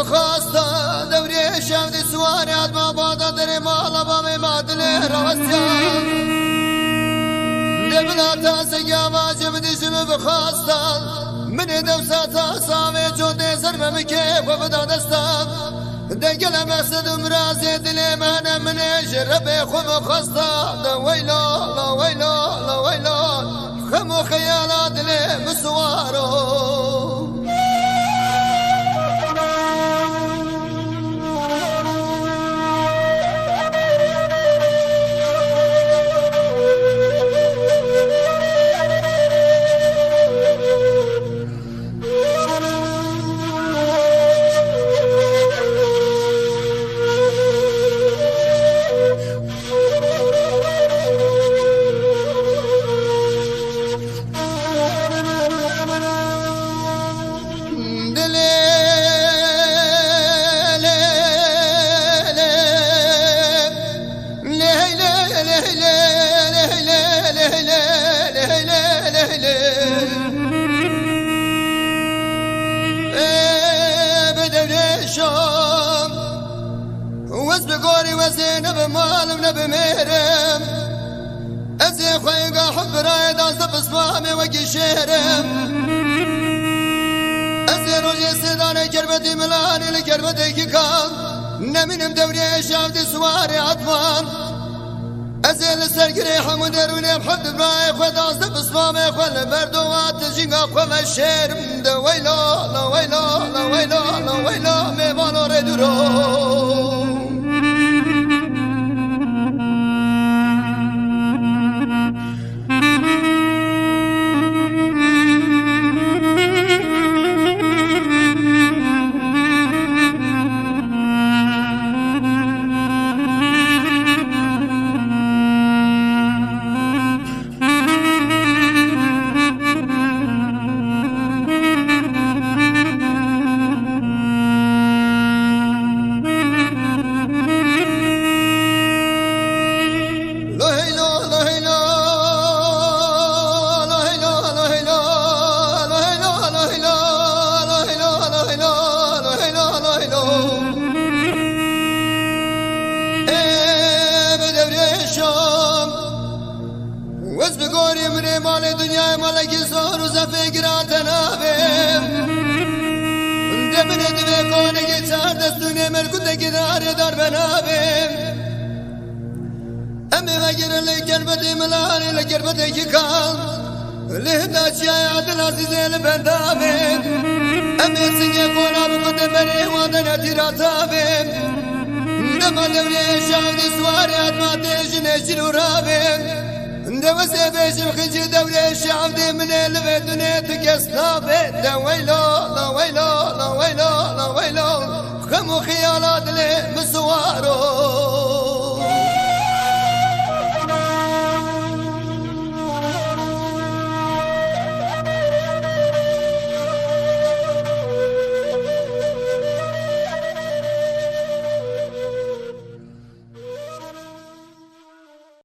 بخواستن دوری شود سوارت ما بادا در مالا با می مادل روستان دبلاتا سیاما جبدشم بخواستن من دوساتا سامي جود زرم مكيف وبدا دستان دقل مسد مرازي دلي مهنا من جربي خم خواستان ويلو لا ويلو لا ويلو خمو خيالات دلي مسوارو بقوري وزين بمال بمهرم ازي خويقا حب رايد اصدب اسمامي وقي شهرم ازي روجي سيداني كربتي ملاني لكربتي كيكام نمينم دوري شافتي سواري عطمان ازي لسرقري حمودر ونيم حب براي خود اصدب اسمامي خول بردوات تجيقا خوما الشهرم دا ويلو لا ويلو لا ويلو لا ويلو ميبانو ردورو وز بگوری منی مال دنیای مالکی زور و زفگران تنابیم دمنه دوی کونگی چار دستونه ملکوتکی داری دار بنابیم امی وگر لکربتی ملانی لکربتی کی کام لهدا چیای عدل عزیزی لبندابیم امی سنگی کونا بکت بری وادن اتیراتابیم نما دوری شاودی سواری اتما تیجنه شنو رابیم دوسه بيشم خجي دوري الشعب دي من اللي دنيتك يصنابي لا ويلو لا ويلو لا ويلو لا ويلو خمو خيالات لي مسوارو